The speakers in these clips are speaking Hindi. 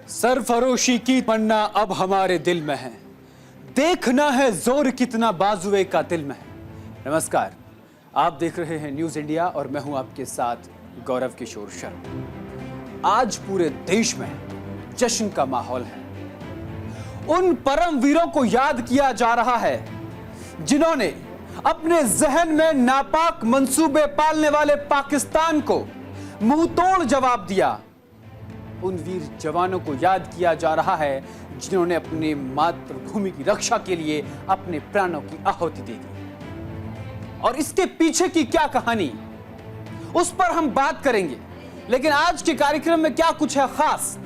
सरफरोशी की तमन्ना अब हमारे दिल में है, देखना है जोर कितना बाजुए का दिल में है। नमस्कार, आप देख रहे हैं न्यूज इंडिया और मैं हूं आपके साथ गौरव किशोर शर्मा। आज पूरे देश में जश्न का माहौल है। उन परम वीरों को याद किया जा रहा है जिन्होंने अपने जहन में नापाक मंसूबे पालने वाले पाकिस्तान को मुंह तोड़ जवाब दिया। उन वीर जवानों को याद किया जा रहा है जिन्होंने अपनी मातृभूमि की रक्षा के लिए अपने प्राणों की आहुति दे दी। और इसके पीछे की क्या कहानी, उस पर हम बात करेंगे। लेकिन आज के कार्यक्रम में क्या कुछ है खास,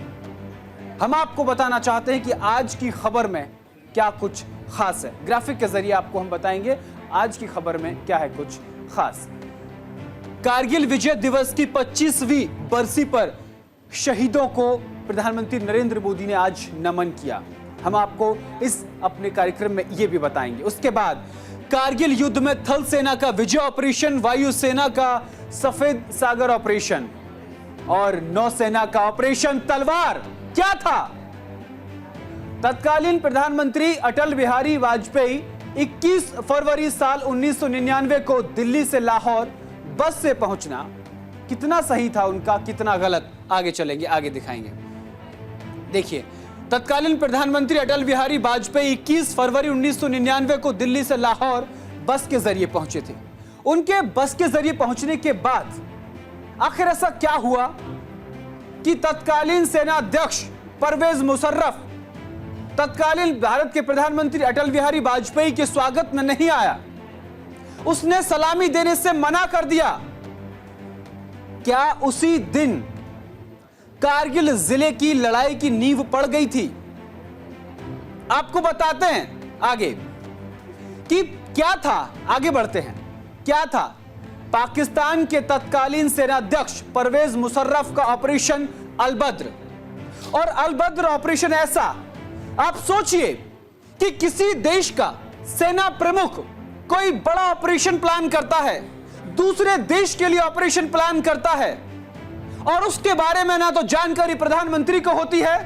हम आपको बताना चाहते हैं कि आज की खबर में क्या कुछ खास है। ग्राफिक के जरिए आपको हम बताएंगे आज की खबर में क्या है कुछ खास। कारगिल विजय दिवस की 25वीं बरसी पर शहीदों को प्रधानमंत्री नरेंद्र मोदी ने आज नमन किया। हम आपको इस अपने कार्यक्रम में यह भी बताएंगे। उसके बाद कारगिल युद्ध में थल सेना का विजय ऑपरेशन, वायुसेना का सफेद सागर ऑपरेशन और नौसेना का ऑपरेशन तलवार क्या था। तत्कालीन प्रधानमंत्री अटल बिहारी वाजपेयी 21 फरवरी साल 1999 को दिल्ली से लाहौर बस से पहुंचना कितना सही था उनका, कितना गलत, आगे चलेंगे, आगे दिखाएंगे। देखिए, तत्कालीन प्रधानमंत्री अटल बिहारी वाजपेयी 21 फरवरी 1999 को दिल्ली से लाहौर बस के जरिए पहुंचे थे। उनके बस के जरिए पहुंचने के बाद आखिर ऐसा क्या हुआ कि तत्कालीन सेनाध्यक्ष परवेज मुशर्रफ तत्कालीन भारत के प्रधानमंत्री अटल बिहारी वाजपेयी के स्वागत में नहीं आया, उसने सलामी देने से मना कर दिया। क्या उसी दिन कारगिल जिले की लड़ाई की नींव पड़ गई थी? आपको बताते हैं आगे कि क्या था। आगे बढ़ते हैं। क्या था? पाकिस्तान के तत्कालीन सेनाध्यक्ष परवेज मुशर्रफ का ऑपरेशन अलबद्र। और अलबद्र ऑपरेशन ऐसा, आप सोचिए कि किसी देश का सेना प्रमुख कोई बड़ा ऑपरेशन प्लान करता है, दूसरे देश के लिए ऑपरेशन प्लान करता है और उसके बारे में ना तो जानकारी प्रधानमंत्री को होती है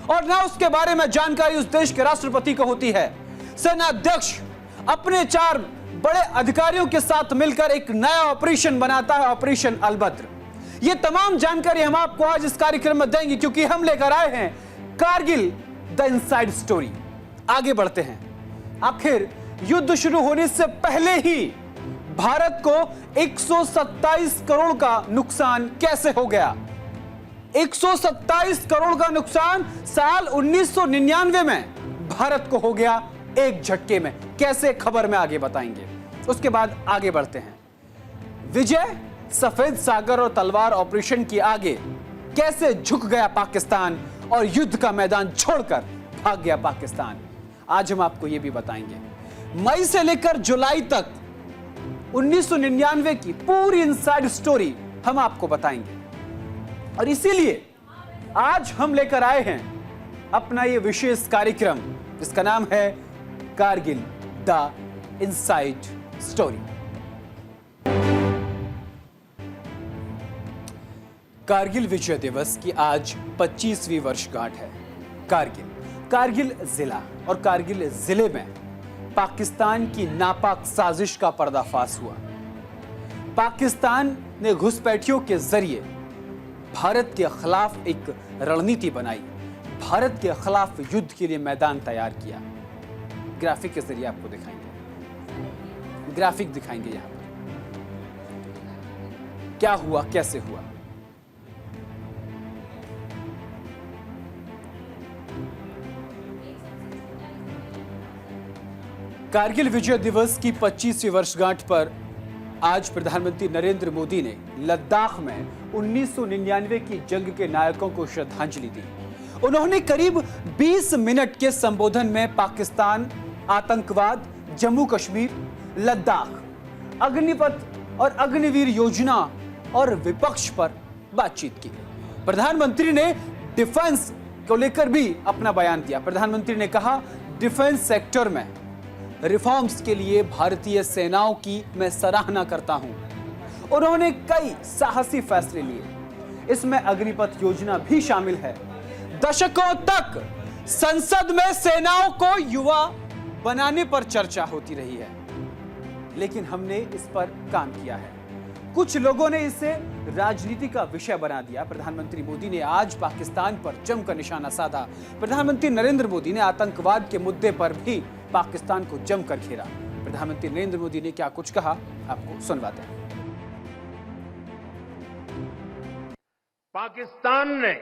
और ना उसके बारे में जानकारी उस देश के राष्ट्रपति को होती है। सेनाध्यक्ष अपने 4 बड़े अधिकारियों के साथ मिलकर एक नया ऑपरेशन बनाता है, ऑपरेशन अलबद्र। यह तमाम जानकारी हम आपको आज इस कार्यक्रम में देंगे क्योंकि हम लेकर आए हैं कारगिल द इनसाइड स्टोरी। आगे बढ़ते हैं। आखिर युद्ध शुरू होने से पहले ही भारत को 127 करोड़ का नुकसान कैसे हो गया? 127 करोड़ का नुकसान साल 1999 में भारत को हो गया एक झटके में। कैसे, खबर में आगे बताएंगे। उसके बाद आगे बढ़ते हैं। विजय, सफेद सागर और तलवार ऑपरेशन के आगे कैसे झुक गया पाकिस्तान और युद्ध का मैदान छोड़कर भाग गया पाकिस्तान, आज हम आपको यह भी बताएंगे। मई से लेकर जुलाई तक 1999 की पूरी इनसाइड स्टोरी हम आपको बताएंगे। और इसीलिए आज हम लेकर आए हैं अपना यह विशेष कार्यक्रम जिसका नाम है Kargil the inside story. Kargil Vijay Diwas की आज 25वीं वर्षगांठ है। कारगिल जिला और कारगिल जिले में पाकिस्तान की नापाक साजिश का पर्दाफाश हुआ। पाकिस्तान ने घुसपैठियों के जरिए भारत के खिलाफ एक रणनीति बनाई, भारत के खिलाफ युद्ध के लिए मैदान तैयार किया। ग्राफिक के जरिए आपको दिखाएंगे, ग्राफिक दिखाएंगे यहां पर क्या हुआ, कैसे हुआ। कारगिल विजय दिवस की 25वीं वर्षगांठ पर आज प्रधानमंत्री नरेंद्र मोदी ने लद्दाख में 1999 की जंग के नायकों को श्रद्धांजलि दी। उन्होंने करीब 20 मिनट के संबोधन में पाकिस्तान, आतंकवाद, जम्मू कश्मीर, लद्दाख, अग्निपथ और अग्निवीर योजना और विपक्ष पर बातचीत की। प्रधानमंत्री ने डिफेंस को लेकर भी अपना बयान दिया। प्रधानमंत्री ने कहा, डिफेंस सेक्टर में रिफॉर्म्स के लिए भारतीय सेनाओं की मैं सराहना करता हूं। उन्होंने कई साहसी फैसले लिए, इसमें अग्निपथ योजना भी शामिल है। दशकों तक संसद में सेनाओं को युवा बनाने पर चर्चा होती रही है, लेकिन हमने इस पर काम किया है। कुछ लोगों ने इसे राजनीति का विषय बना दिया। प्रधानमंत्री मोदी ने आज पाकिस्तान पर जमकर निशाना साधा। प्रधानमंत्री नरेंद्र मोदी ने आतंकवाद के मुद्दे पर भी पाकिस्तान को जमकर घेरा। प्रधानमंत्री नरेंद्र मोदी ने क्या कुछ कहा, आपको सुनवाते हैं। पाकिस्तान ने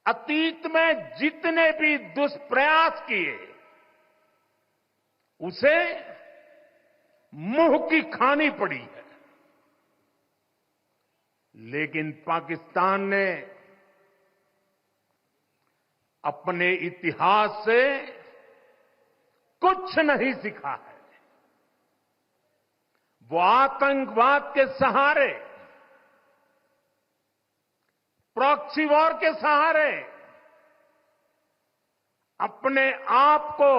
अतीत में जितने भी दुष्प्रयास किए उसे मुंह की खानी पड़ी है, लेकिन पाकिस्तान ने अपने इतिहास से कुछ नहीं सीखा है। वो आतंकवाद के सहारे, प्रॉक्सी वॉर के सहारे अपने आप को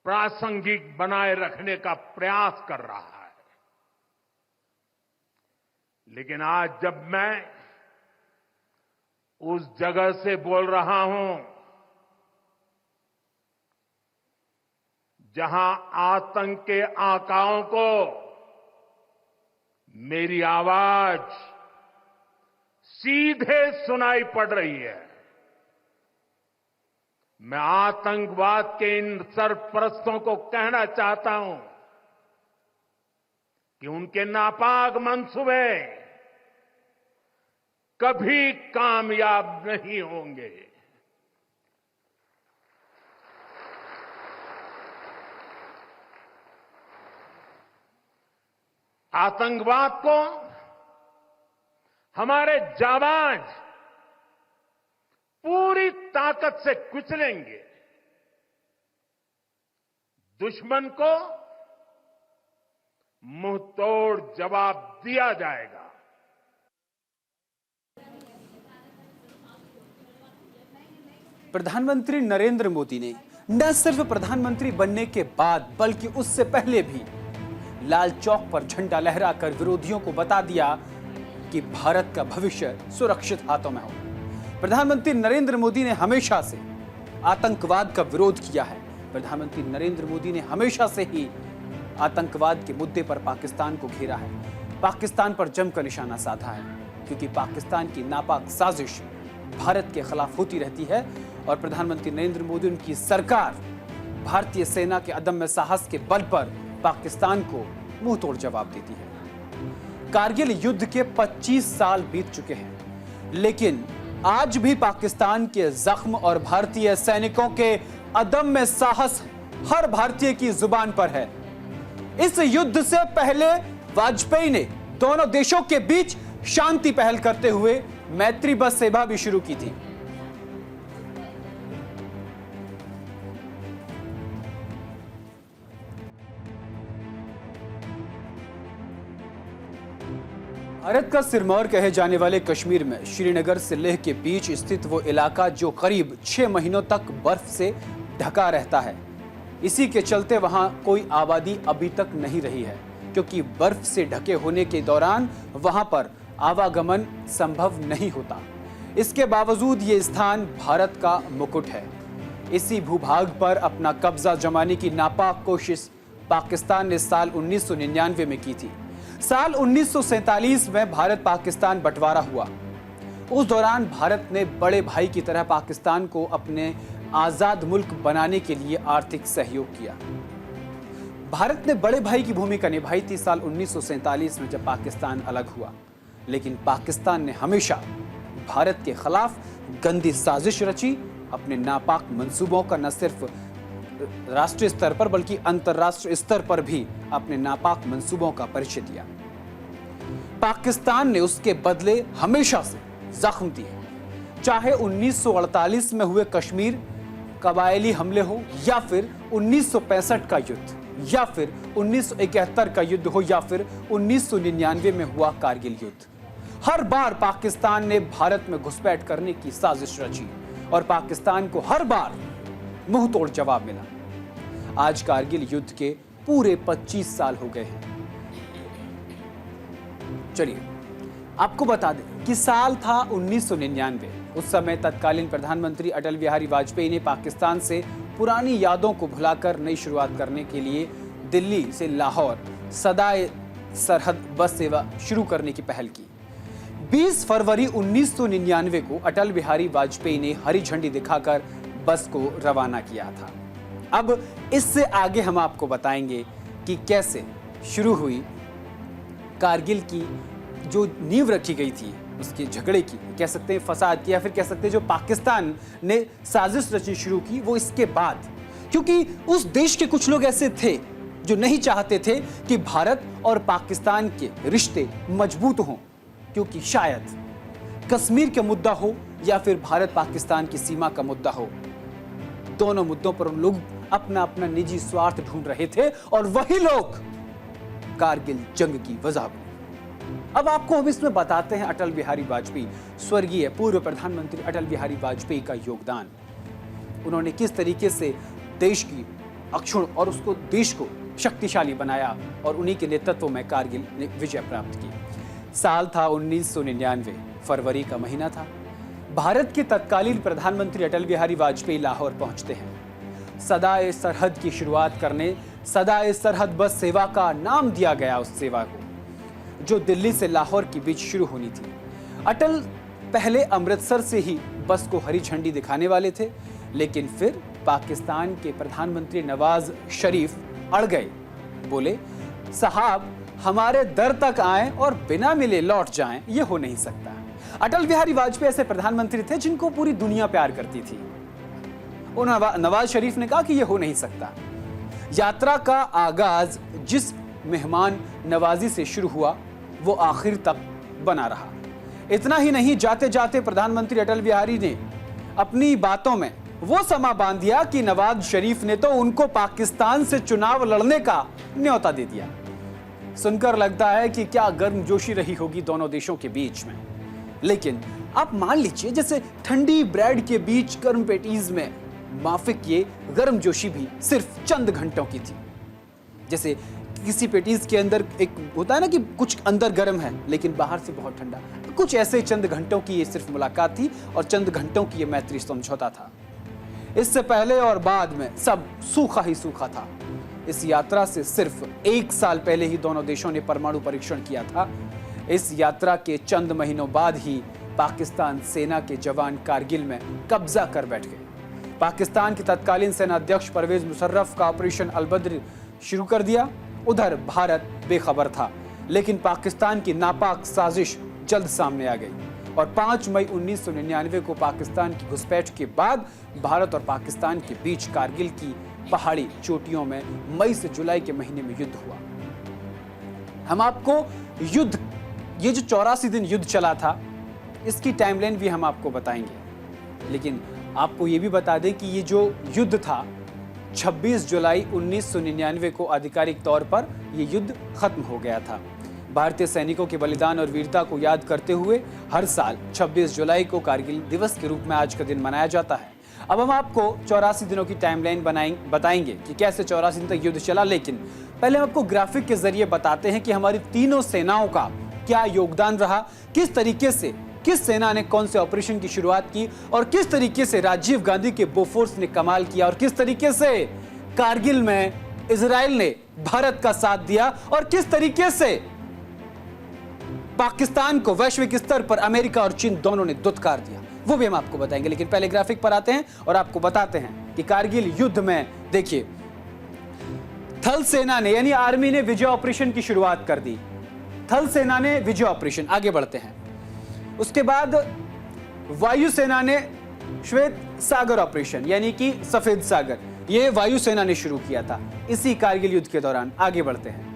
प्रासंगिक बनाए रखने का प्रयास कर रहा है। लेकिन आज जब मैं उस जगह से बोल रहा हूं जहां आतंक के आकाओं को मेरी आवाज सीधे सुनाई पड़ रही है, मैं आतंकवाद के इन सरपरस्तों को कहना चाहता हूं कि उनके नापाक मंसूबे कभी कामयाब नहीं होंगे। आतंकवाद को हमारे जाबाज पूरी ताकत से कुचलेंगे। दुश्मन को मुंहतोड़ जवाब दिया जाएगा। प्रधानमंत्री नरेंद्र मोदी ने न सिर्फ प्रधानमंत्री बनने के बाद बल्कि उससे पहले भी लाल चौक पर झंडा लहराकर विरोधियों को बता दिया कि भारत का भविष्य सुरक्षित हाथों में हो। प्रधानमंत्री नरेंद्र मोदी ने हमेशा से आतंकवाद का विरोध किया है। प्रधानमंत्री नरेंद्र मोदी ने हमेशा से ही आतंकवाद के मुद्दे पर पाकिस्तान को घेरा है, पाकिस्तान पर जमकर निशाना साधा है, क्योंकि पाकिस्तान की नापाक साजिश भारत के खिलाफ होती रहती है और प्रधानमंत्री नरेंद्र मोदी उनकी सरकार भारतीय सेना के अदम्य साहस के बल पर पाकिस्तान को मुंहतोड़ जवाब देती है। कारगिल युद्ध के 25 साल बीत चुके हैं, लेकिन आज भी पाकिस्तान के जख्म और भारतीय सैनिकों के अदम्य साहस हर भारतीय की जुबान पर है। इस युद्ध से पहले वाजपेयी ने दोनों देशों के बीच शांति पहल करते हुए मैत्री बस सेवा भी शुरू की थी। भारत का सिरमौर कहे जाने वाले कश्मीर में श्रीनगर से लेह के बीच स्थित वो इलाका जो करीब 6 महीनों तक बर्फ से ढका रहता है, इसी के चलते वहां कोई आबादी अभी तक नहीं रही है, क्योंकि बर्फ से ढके होने के दौरान वहां पर आवागमन संभव नहीं होता। इसके बावजूद ये स्थान भारत का मुकुट है। इसी भूभाग पर अपना कब्जा जमाने की नापाक कोशिश पाकिस्तान ने साल 1999 में की थी। साल 1947 में भारत पाकिस्तान बंटवारा हुआ। उस दौरान भारत ने बड़े भाई की तरह पाकिस्तान को अपने आजाद मुल्क बनाने के लिए आर्थिक सहयोग किया। भारत ने बड़े भाई की भूमिका निभाई थी साल 1947 में जब पाकिस्तान अलग हुआ, लेकिन पाकिस्तान ने हमेशा भारत के खिलाफ गंदी साजिश रची। अपने नापाक मंसूबों का न सिर्फ राष्ट्रीय स्तर पर बल्कि अंतर्राष्ट्रीय स्तर पर भी अपने नापाक मंसूबों का परिचय दिया। पाकिस्तान ने उसके बदले हमेशा से जख्म दिए, चाहे 1948 में हुए कश्मीर कबायली हमले हो, या फिर 1965 का युद्ध, या फिर 1971 का युद्ध हो, या फिर 1999 में हुआ कारगिल युद्ध। हर बार पाकिस्तान ने भारत में घुसपैठ करने की साजिश रची और पाकिस्तान को हर बार मुंह तोड़ जवाब मिला। आज कारगिल युद्ध के पूरे 25 साल हो गए हैं। चलिए आपको बता दें कि साल था 1999। उस समय तत्कालीन प्रधानमंत्री अटल बिहारी वाजपेयी ने पाकिस्तान से पुरानी यादों को भुलाकर नई शुरुआत करने के लिए दिल्ली से लाहौर सदाए सरहद बस सेवा शुरू करने की पहल की। 20 फरवरी 1999 को अटल बिहारी वाजपेयी ने हरी झंडी दिखाकर बस को रवाना किया था। अब इससे आगे हम आपको बताएंगे कि कैसे शुरू हुई कारगिल की जो नींव रखी गई थी, उसके झगड़े की, कह सकते हैं फसाद की, या फिर कह सकते हैं जो पाकिस्तान ने साजिश रचनी शुरू की वो इसके बाद। क्योंकि उस देश के कुछ लोग ऐसे थे जो नहीं चाहते थे कि भारत और पाकिस्तान के रिश्ते मजबूत हों, क्योंकि शायद कश्मीर का मुद्दा हो या फिर भारत पाकिस्तान की सीमा का मुद्दा हो, दोनों मुद्दों पर उन लोग अपना अपना निजी स्वार्थ ढूंढ रहे थे और वही लोग कारगिल जंग की वजह बने। अब आपको हम इसमें बताते हैं अटल बिहारी वाजपेयी, स्वर्गीय पूर्व प्रधानमंत्री अटल बिहारी वाजपेयी का योगदान। उन्होंने किस तरीके से देश की अक्षुण और उसको देश को शक्तिशाली बनाया और उन्हीं के नेतृत्व में कारगिल ने विजय प्राप्त की। साल था 1999, फरवरी का महीना था। भारत के तत्कालीन प्रधानमंत्री अटल बिहारी वाजपेयी लाहौर पहुंचते हैं। सदाए सरहद की शुरुआत करने सदाए सरहद बस सेवा का नाम दिया गया उस सेवा को, जो दिल्ली से लाहौर के बीच शुरू होनी थी। अटल पहले अमृतसर से ही बस को हरी झंडी दिखाने वाले थे, लेकिन फिर पाकिस्तान के प्रधानमंत्री नवाज शरीफ अड़ गए। बोले, साहब हमारे दर तक आए और बिना मिले लौट जाएं, ये हो नहीं सकता। अटल बिहारी वाजपेयी ऐसे प्रधानमंत्री थे जिनको पूरी दुनिया प्यार करती थी। नवाज शरीफ ने कहा कि यह हो नहीं सकता। यात्रा का आगाज जिस मेहमान नवाजी से शुरू हुआ वो आखिर तक बना रहा। इतना ही नहीं, जाते जाते प्रधानमंत्री अटल बिहारी ने अपनी बातों में वो समा बांध दिया कि नवाज शरीफ ने तो उनको पाकिस्तान से चुनाव लड़ने का न्योता दे दिया। सुनकर लगता है कि क्या गर्मजोशी रही होगी दोनों देशों के बीच में। लेकिन आप मान लीजिए जैसे ठंडी ब्रेड के बीच गर्म पेटीज में माफिक ये गर्मजोशी भी सिर्फ चंद घंटों की थी। जैसे किसी पेटीज के अंदर एक होता है ना कि कुछ अंदर गर्म है लेकिन बाहर से बहुत ठंडा, कुछ ऐसे चंद घंटों की ये सिर्फ मुलाकात थी और चंद घंटों की ये मैत्री समझौता था। इससे पहले और बाद में सब सूखा ही सूखा था। इस यात्रा से सिर्फ 1 साल पहले ही दोनों देशों ने परमाणु परीक्षण किया था। इस यात्रा के चंद महीनों बाद ही पाकिस्तान सेना के जवान कारगिल में कब्जा कर बैठ गए। पाकिस्तान के तत्कालीन सेना अध्यक्ष परवेज मुशर्रफ का ऑपरेशन अलबद्र शुरू कर दिया। उधर भारत बेखबर था, लेकिन पाकिस्तान की नापाक साजिश जल्द सामने आ गई और 5 मई 1999 को पाकिस्तान की घुसपैठ के बाद भारत और पाकिस्तान के बीच कारगिल की पहाड़ी चोटियों में मई से जुलाई के महीने में युद्ध हुआ। हम आपको युद्ध, ये जो 84 दिन युद्ध चला था, इसकी टाइमलाइन भी हम आपको बताएंगे। लेकिन आपको ये भी बता दें कि ये जो युद्ध था 26 जुलाई 1999 को आधिकारिक तौर पर यह युद्ध खत्म हो गया था। भारतीय सैनिकों के बलिदान और वीरता को याद करते हुए हर साल 26 जुलाई को कारगिल दिवस के रूप में आज का दिन मनाया जाता है। अब हम आपको 84 दिनों की टाइमलाइन बताएंगे कि कैसे 84 दिन तक युद्ध चला, लेकिन पहले हम आपको ग्राफिक के जरिए बताते हैं कि हमारी तीनों सेनाओं का क्या योगदान रहा, किस तरीके से किस सेना ने कौन से ऑपरेशन की शुरुआत की और किस तरीके से राजीव गांधी के बोफोर्स ने कमाल किया और किस तरीके से कारगिल में इजराइल ने भारत का साथ दिया और किस तरीके से पाकिस्तान को वैश्विक स्तर पर अमेरिका और चीन दोनों ने दुत्कार दिया, वो भी हम आपको बताएंगे। लेकिन पहले ग्राफिक पर आते हैं और आपको बताते हैं कि कारगिल युद्ध में देखिए थल सेना ने यानी आर्मी ने विजय ऑपरेशन की शुरुआत कर दी। थल सेना ने विजय ऑपरेशन, आगे बढ़ते हैं। उसके बाद वायुसेना ने श्वेत सागर ऑपरेशन यानी कि सफेद सागर, यह वायुसेना ने शुरू किया था इसी कारगिल युद्ध के दौरान। आगे बढ़ते हैं।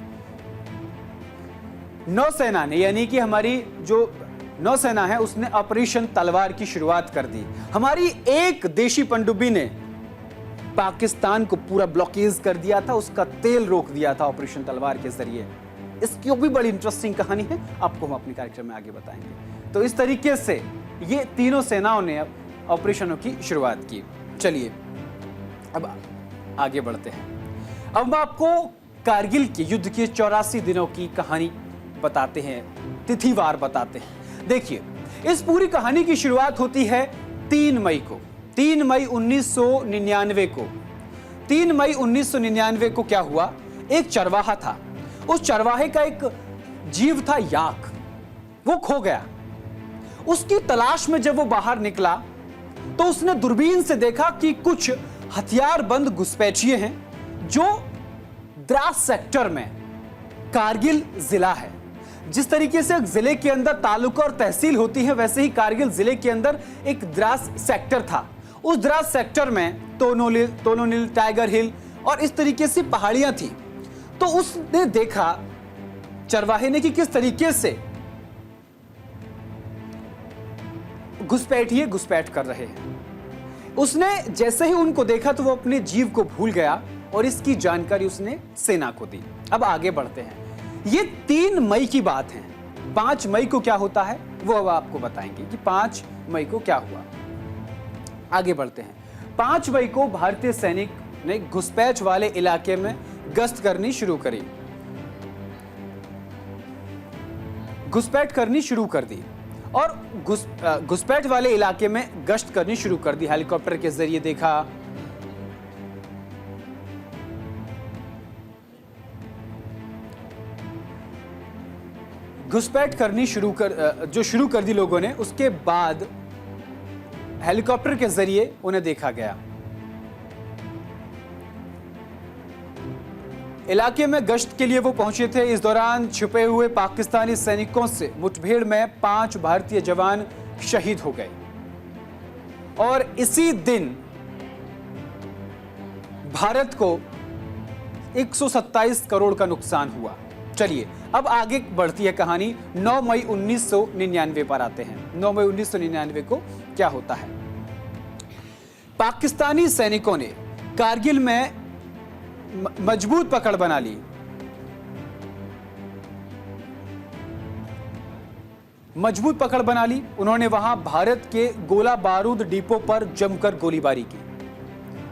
नौसेना ने यानी कि हमारी जो नौसेना है उसने ऑपरेशन तलवार की शुरुआत कर दी। हमारी एक देशी पनडुब्बी ने पाकिस्तान को पूरा ब्लॉकेज कर दिया था, उसका तेल रोक दिया था ऑपरेशन तलवार के जरिए। इसकी भी बड़ी इंटरेस्टिंग कहानी है, आपको हम अपने कार्यक्रम में आगे बताएंगे। तो इस तरीके से ये तीनों सेनाओं ने अब ऑपरेशनों की शुरुआत की। चलिए अब आगे बढ़ते हैं। अब हम आपको कारगिल के युद्ध के 84 दिनों की कहानी बताते हैं, तिथिवार बताते हैं। देखिए इस पूरी कहानी की शुरुआत होती है 3 मई को, 3 मई 1999 को। 3 मई 1999 को क्या हुआ, एक चरवाहा था, उस चरवाहे का एक जीव था याक, वो खो गया। उसकी तलाश में जब वो बाहर निकला तो उसने दूरबीन से देखा कि कुछ हथियारबंद घुसपैठिए हैं जो द्रास सेक्टर में, कारगिल जिला है। जिस तरीके से एक जिले के अंदर तालुका और तहसील होती है, वैसे ही कारगिल जिले के अंदर एक द्रास सेक्टर था। उस द्रास सेक्टर में तोनोनिल, टाइगर हिल और इस तरीके से पहाड़ियां थी। तो उसने देखा चरवाहे ने कि किस तरीके से घुसपैठिए घुसपैठ कर रहे हैं। उसने जैसे ही उनको देखा तो वो अपने जीव को भूल गया और इसकी जानकारी उसने सेना को दी। अब आगे बढ़ते हैं, ये 3 मई की बात है। 5 मई को क्या होता है वो अब आपको बताएंगे कि 5 मई को क्या हुआ। आगे बढ़ते हैं, 5 मई को भारतीय सैनिक ने घुसपैठ वाले इलाके में गश्त करनी शुरू करी, घुसपैठ करनी शुरू कर दी और घुसपैठ वाले इलाके में गश्त करनी शुरू कर दी। हेलीकॉप्टर के जरिए देखा, घुसपैठ करनी शुरू कर दी लोगों ने। उसके बाद हेलीकॉप्टर के जरिए उन्हें देखा गया। इलाके में गश्त के लिए वो पहुंचे थे। इस दौरान छुपे हुए पाकिस्तानी सैनिकों से मुठभेड़ में 5 भारतीय जवान शहीद हो गए और इसी दिन भारत को 127 करोड़ का नुकसान हुआ। चलिए अब आगे बढ़ती है कहानी। 9 मई 1999 पर आते हैं। 9 मई 1999 को क्या होता है, पाकिस्तानी सैनिकों ने कारगिल में मजबूत पकड़ बना ली। मजबूत पकड़ बना ली उन्होंने वहां भारत के गोला बारूद डिपो पर जमकर गोलीबारी की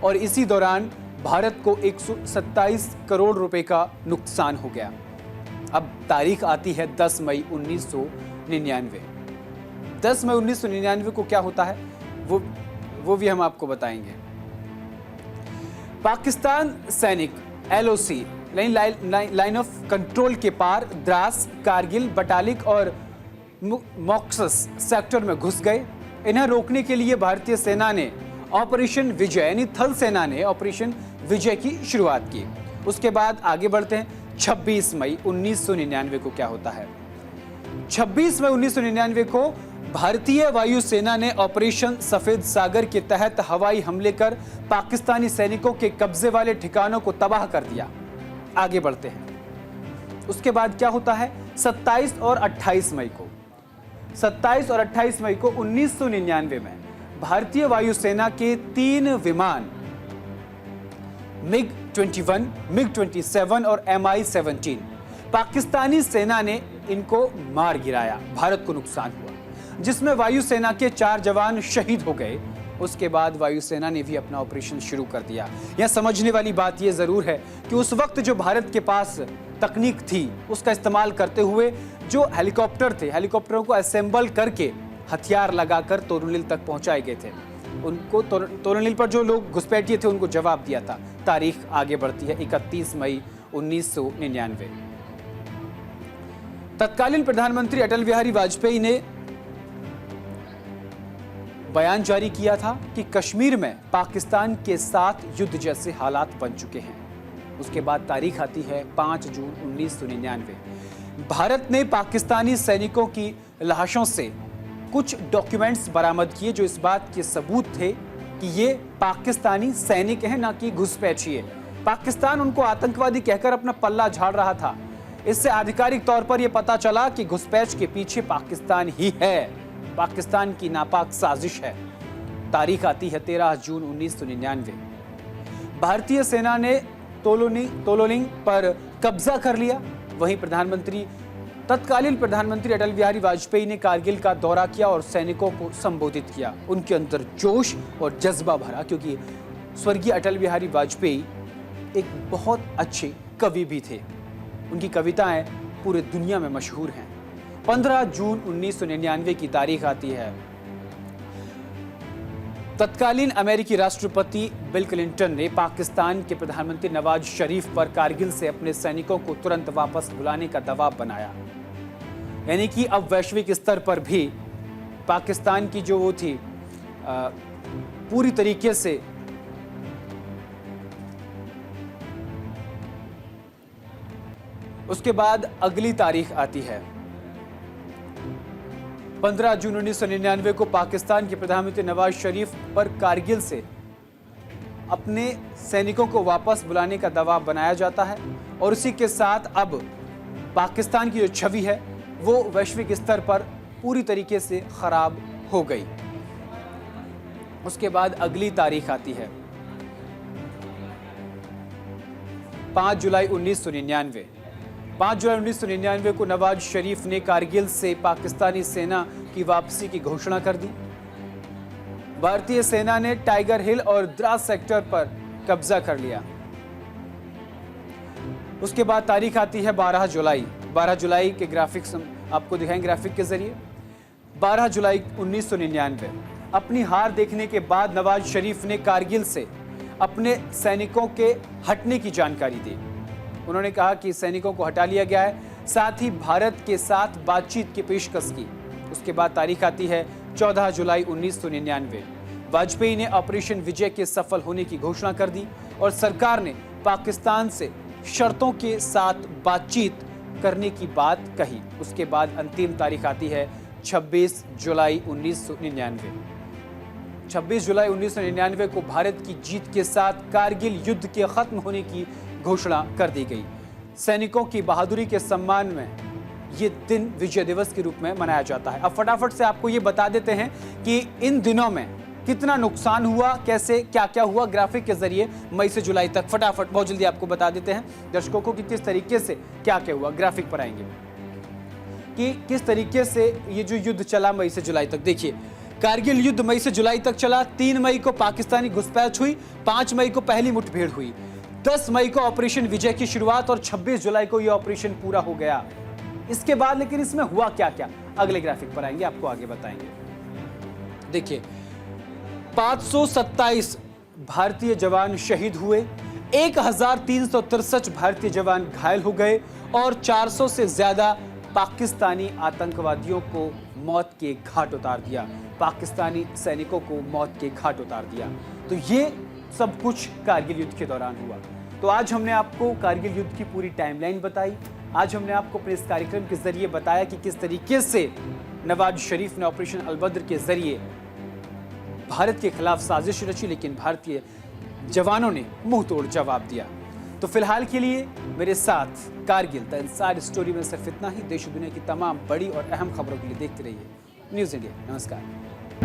और इसी दौरान भारत को 127 करोड़ रुपए का नुकसान हो गया। अब तारीख आती है 10 मई 1999। 10 मई 1999 को क्या होता है वो भी हम आपको बताएंगे। पाकिस्तान सैनिक LOC लाइन ऑफ कंट्रोल के पार द्रास, कारगिल, बटालिक और मॉक्सस सेक्टर में घुस गए। इन्हें रोकने के लिए भारतीय सेना ने ऑपरेशन विजय यानी थल सेना ने ऑपरेशन विजय की शुरुआत की। उसके बाद आगे बढ़ते हैं। 26 मई 1999 को क्या होता है, 26 मई 1999 को भारतीय वायुसेना ने ऑपरेशन सफेद सागर के तहत हवाई हमले कर पाकिस्तानी सैनिकों के कब्जे वाले ठिकानों को तबाह कर दिया। आगे बढ़ते हैं। उसके बाद क्या होता है, 27 और 28 मई को 1999 में भारतीय वायुसेना के 3 विमान MiG-21, MiG-27 और Mi-17 पाकिस्तानी सेना ने इनको मार गिराया। भारत को नुकसान हुआ जिसमें वायुसेना के 4 जवान शहीद हो गए। उसके बाद वायुसेना ने भी अपना ऑपरेशन शुरू कर दिया। यह समझने वाली बात यह जरूर है कि उस वक्त जो भारत के पास तकनीक थी उसका इस्तेमाल करते हुए जो हेलीकॉप्टर थे, हेलीकॉप्टरों को असेंबल करके हथियार लगाकर तोरनिल तक पहुंचाए गए थे। उनको तोरनिल पर जो लोग घुसपैठिए थे उनको जवाब दिया था। तारीख आगे बढ़ती है 31 मई 1999। तत्कालीन प्रधानमंत्री अटल बिहारी वाजपेयी ने बयान जारी किया था कि कश्मीर में पाकिस्तान के साथ युद्ध जैसे हालात बन चुके हैं। उसके बाद तारीख आती है 5 जून 1999। भारत ने पाकिस्तानी सैनिकों की लाशों से कुछ डॉक्यूमेंट्स बरामद किए जो इस बात के सबूत थे कि ये पाकिस्तानी सैनिक हैं, ना कि घुसपैठिए। पाकिस्तान उनको आतंकवादी कहकर अपना पल्ला झाड़ रहा था। इससे आधिकारिक तौर पर यह पता चला कि घुसपैठ के पीछे पाकिस्तान ही है, पाकिस्तान की नापाक साजिश है। तारीख आती है 13 जून 1999। भारतीय सेना ने तोलोलिंग पर कब्जा कर लिया। वहीं तत्कालीन प्रधानमंत्री अटल बिहारी वाजपेयी ने कारगिल का दौरा किया और सैनिकों को संबोधित किया। उनके अंदर जोश और जज्बा भरा, क्योंकि स्वर्गीय अटल बिहारी वाजपेयी एक बहुत अच्छे कवि भी थे। उनकी कविताएं पूरे दुनिया में मशहूर हैं। 15 जून 1999 की तारीख आती है। तत्कालीन अमेरिकी राष्ट्रपति बिल क्लिंटन ने पाकिस्तान के प्रधानमंत्री नवाज शरीफ पर कारगिल से अपने सैनिकों को तुरंत वापस बुलाने का दबाव बनाया। यानी कि अब वैश्विक स्तर पर भी पाकिस्तान की जो वो थी पूरी तरीके से उसके बाद अगली तारीख आती है 15 जून 1999 को पाकिस्तान के प्रधानमंत्री नवाज शरीफ पर कारगिल से अपने सैनिकों को वापस बुलाने का दबाव बनाया जाता है और उसी के साथ अब पाकिस्तान की जो छवि है वो वैश्विक स्तर पर पूरी तरीके से खराब हो गई। उसके बाद अगली तारीख आती है 5 जुलाई 1999। 5 जुलाई 1999 को नवाज शरीफ ने कारगिल से पाकिस्तानी सेना की वापसी की घोषणा कर दी। भारतीय सेना ने टाइगर हिल और द्रास सेक्टर पर कब्जा कर लिया। उसके बाद तारीख आती है 12 जुलाई। 12 जुलाई के ग्राफिक्स आपको दिखाएंगे ग्राफिक के जरिए। 12 जुलाई 1999 अपनी हार देखने के बाद नवाज शरीफ ने कारगिल से अपने सैनिकों के हटने की जानकारी दी। उन्होंने कहा कि सैनिकों को हटा लिया गया है, साथ ही भारत के साथ बातचीत की पेशकश की। उसके बाद तारीख आती है 14 जुलाई 1999। वाजपेयी ने ऑपरेशन विजय के सफल होने की घोषणा कर दी और सरकार ने पाकिस्तान से शर्तों के साथ बातचीत करने की बात कही। उसके बाद अंतिम तारीख आती है 26 जुलाई 1999। 26 जुलाई 1999 को भारत की जीत के साथ कारगिल युद्ध के खत्म होने की घोषणा कर दी गई। सैनिकों की बहादुरी के सम्मान में ये दिन विजय दिवस के रूप में मनाया जाता है। अब फटाफट से आपको ये बता देते हैं कि इन दिनों में कितना नुकसान हुआ, कैसे क्या क्या हुआ, ग्राफिक के जरिए मई से जुलाई तक फटाफट बहुत जल्दी आपको बता देते हैं दर्शकों को कि किस तरीके से क्या क्या हुआ। ग्राफिक पर आएंगे कि किस तरीके से ये जो युद्ध चला मई से जुलाई तक। देखिए, कारगिल युद्ध मई से जुलाई तक चला। 3 मई को पाकिस्तानी घुसपैठ हुई, 5 मई को पहली मुठभेड़ हुई, 10 मई को ऑपरेशन विजय की शुरुआत और 26 जुलाई को यह ऑपरेशन पूरा हो गया। इसके बाद लेकिन इसमें हुआ क्या क्या, अगले ग्राफिक पर आएंगे, आपको आगे बताएंगे। देखिए, 527 भारतीय जवान शहीद हुए, 1363 भारतीय जवान घायल हो गए और 400 से ज्यादा पाकिस्तानी आतंकवादियों को मौत के घाट उतार दिया। पाकिस्तानी सैनिकों को मौत के घाट उतार दिया। तो ये सब कुछ कारगिल युद्ध के दौरान हुआ। तो आज हमने आपको कारगिल युद्ध की पूरी टाइमलाइन बताई। आज हमने आपको अपने इस कार्यक्रम के जरिए बताया कि किस तरीके से नवाज शरीफ ने ऑपरेशन अलबद्र के जरिए भारत के खिलाफ साजिश रची, लेकिन भारतीय जवानों ने मुंह तोड़ जवाब दिया। तो फिलहाल के लिए मेरे साथ कारगिल द इनसाइड स्टोरी में सिर्फ इतना ही। देश दुनिया की तमाम बड़ी और अहम खबरों के लिए देखते रहिए न्यूज़ इंडिया। नमस्कार।